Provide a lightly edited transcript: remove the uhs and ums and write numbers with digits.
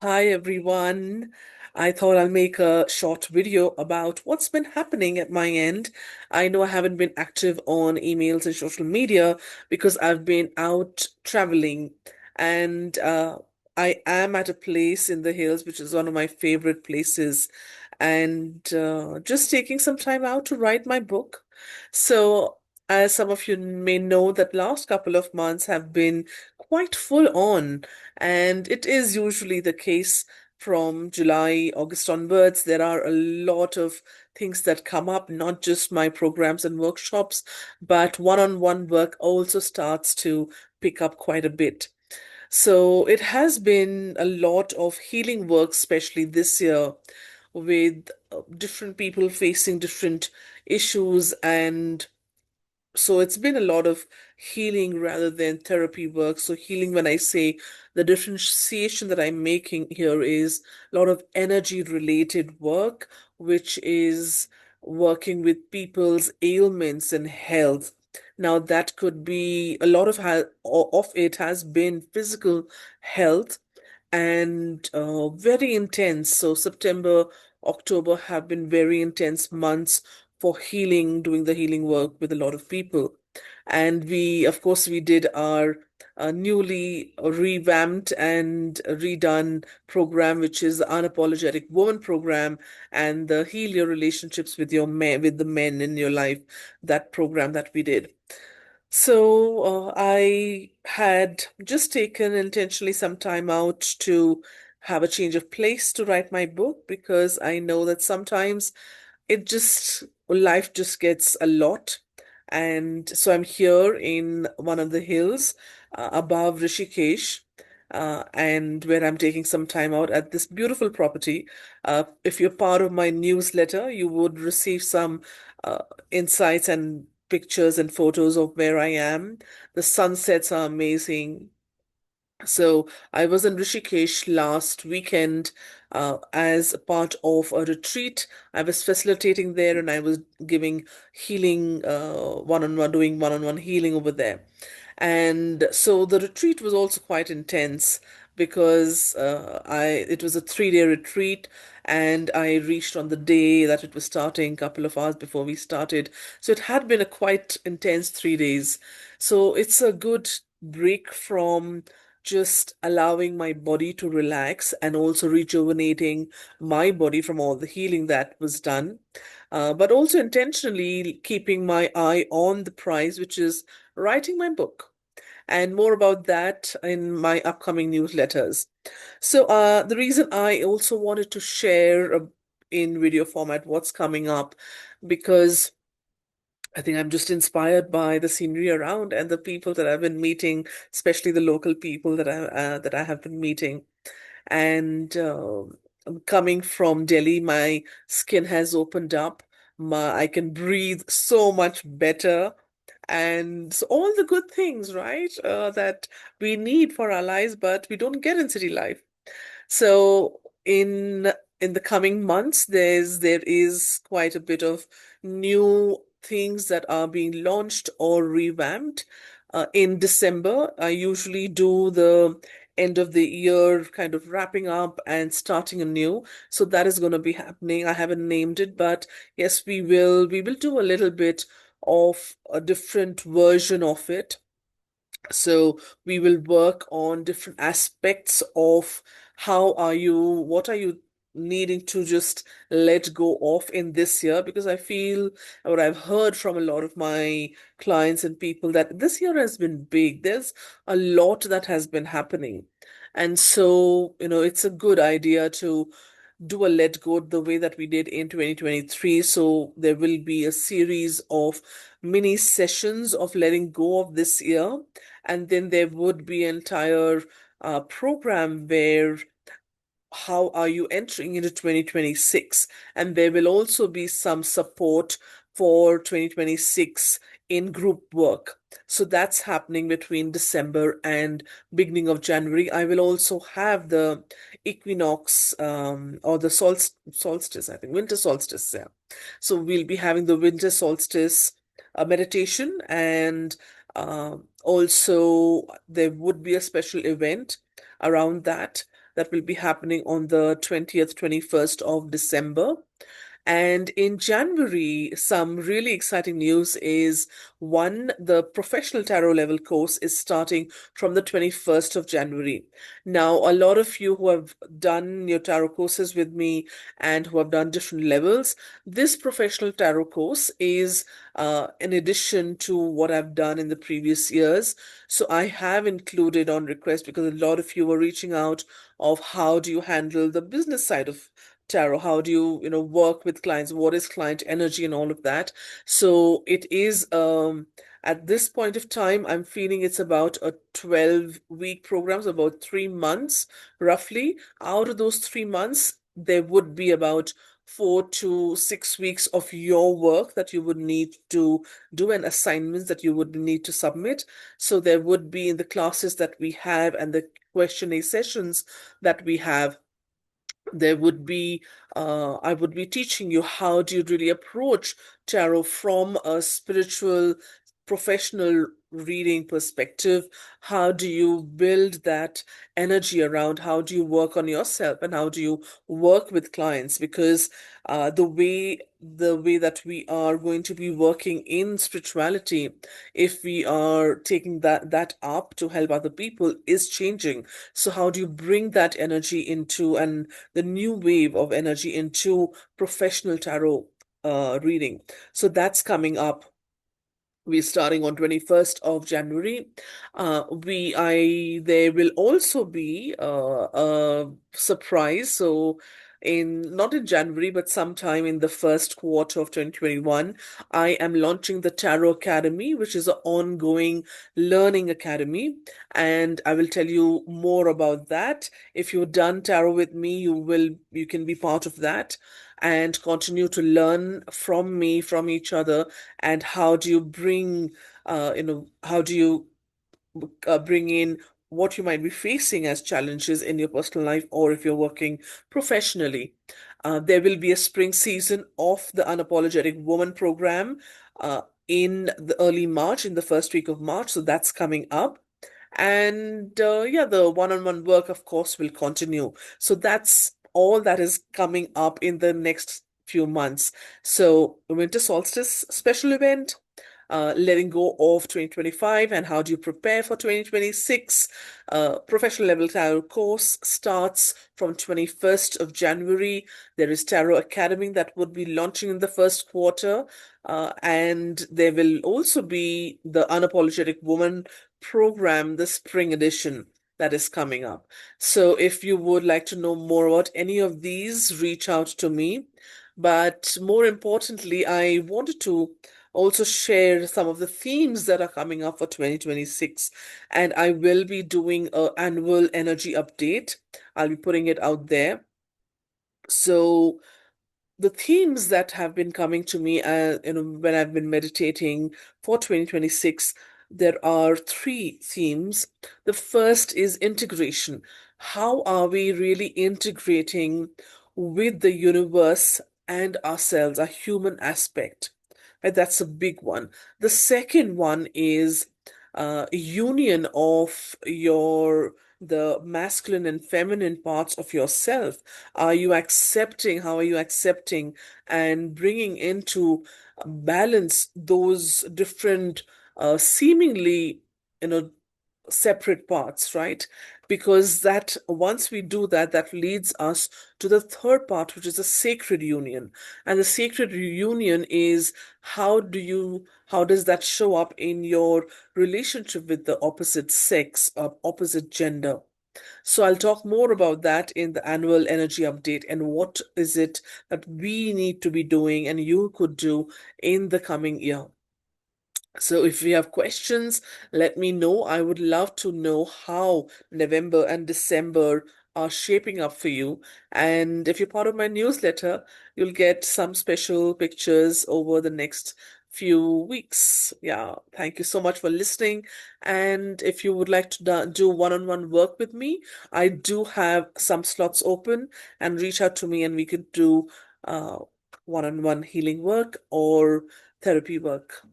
Hi everyone. I thought I'll make a short video about what's been happening at my end. I know I haven't been active on emails and social media because I've been out traveling, and I am at a place in the hills, which is one of my favorite places, and just taking some time out to write my book. So, as some of you may know, that last couple of months have been quite full on. And it is usually the case from July, August onwards. There are a lot of things that come up, not just my programs and workshops, but one-on-one work also starts to pick up quite a bit. So it has been a lot of healing work, especially this year, with different people facing different issues, and so it's been a lot of healing rather than therapy work. So healing, when I say, the differentiation that I'm making here is a lot of energy related work, which is working with people's ailments and health. Now that could be a lot of it has been physical health, and very intense. So September, October have been very intense months for healing, doing the healing work with a lot of people. And of course, we did our newly revamped and redone program, which is the Unapologetic Woman program, and the Heal Your Relationships with your men, with the men in your life, that program that we did. So I had just taken intentionally some time out to have a change of place to write my book, because I know that sometimes life just gets a lot. And so I'm here in one of the hills above Rishikesh, and where I'm taking some time out at this beautiful property. If you're part of my newsletter, you would receive some uh, insights and pictures and photos of where I am. The sunsets are amazing. So I was in Rishikesh last weekend as a part of a retreat. I was facilitating there, and I was giving healing one-on-one, doing one-on-one healing over there. And so the retreat was also quite intense, because it was a 3-day retreat, and I reached on the day that it was starting, a couple of hours before we started. So it had been a quite intense 3 days. So it's a good break from just allowing my body to relax, and also rejuvenating my body from all the healing that was done. But also intentionally keeping my eye on the prize, which is writing my book. And more about that in my upcoming newsletters. So, the reason I also wanted to share in video format what's coming up, because I think I'm just inspired by the scenery around and the people that I've been meeting, especially the local people that I have been meeting. And coming from Delhi, my skin has opened up. I can breathe so much better, and so all the good things, right, that we need for our lives, but we don't get in city life. So in the coming months, there is quite a bit of new things that are being launched or revamped. In December, I usually do the end of the year kind of wrapping up and starting anew. So that is going to be happening. I haven't named it, but yes, we will do a little bit of a different version of it. So we will work on different aspects of what are you needing to just let go of in this year? Because I feel, what I've heard from a lot of my clients and people, that this year has been big. There's a lot that has been happening. And so, it's a good idea to do a let go the way that we did in 2023. So there will be a series of mini sessions of letting go of this year. And then there would be an entire program where how are you entering into 2026? And there will also be some support for 2026 in group work. So that's happening between December and beginning of January. I will also have the equinox, or the solstice, I think, winter solstice. Yeah. So we'll be having the winter solstice meditation, and also there would be a special event around that. that will be happening on the 20th, 21st of December. And in January, some really exciting news is one, the professional tarot level course is starting from the 21st of January. Now, a lot of you who have done your tarot courses with me and who have done different levels, this professional tarot course is in addition to what I've done in the previous years. So I have included on request because a lot of you were reaching out of how do you handle the business side of tarot, how do you work with clients, what is client energy and all of that. So it is at this point of time, I'm feeling it's about a 12-week program, so about 3 months roughly. Out of those 3 months, there would be about 4 to 6 weeks of your work that you would need to do and assignments that you would need to submit. So there would be in the classes that we have and the Q&A sessions that we have, there would be I would be teaching you how do you really approach tarot from a spiritual professional reading perspective. How do you build that energy around? How do you work on yourself and how do you work with clients? Because the way that we are going to be working in spirituality, if we are taking that up to help other people, is changing. So how do you bring that energy into and the new wave of energy into professional tarot reading? So that's coming up. We're starting on 21st of January. There will also be a surprise. So not in January, but sometime in the first quarter of 2021, I am launching the Tarot Academy, which is an ongoing learning academy. And I will tell you more about that. If you've done tarot with me, you can be part of that and continue to learn from me, from each other. And how do you bring how do you bring in what you might be facing as challenges in your personal life, or if you're working professionally. There will be a spring season of the Unapologetic Woman program in the early March, in the first week of March. So that's coming up. And yeah, the one-on-one work, of course, will continue. So that's all that is coming up in the next few months. So, Winter Solstice special event, letting go of 2025 and how do you prepare for 2026. Professional level tarot course starts from 21st of January. There is Tarot Academy that would be launching in the first quarter. And there will also be the Unapologetic Woman program, the spring edition that is coming up. So if you would like to know more about any of these, reach out to me. But more importantly, I wanted to also share some of the themes that are coming up for 2026. And I will be doing an annual energy update. I'll be putting it out there. So the themes that have been coming to me, when I've been meditating for 2026, there are three themes. The first is integration. How are we really integrating with the universe and ourselves, our human aspect? Right, that's a big one. The second one is union of the masculine and feminine parts of yourself. How are you accepting and bringing into balance those different seemingly you know separate parts, right? Because that once we do that, that leads us to the third part, which is the sacred union. And the sacred union is how does that show up in your relationship with the opposite sex or opposite gender? So I'll talk more about that in the annual energy update and what is it that we need to be doing and you could do in the coming year. So if you have questions, let me know. I would love to know how November and December are shaping up for you. And if you're part of my newsletter, you'll get some special pictures over the next few weeks. Yeah, thank you so much for listening. And if you would like to do one-on-one work with me, I do have some slots open, and reach out to me and we could do uh, one-on-one healing work or therapy work.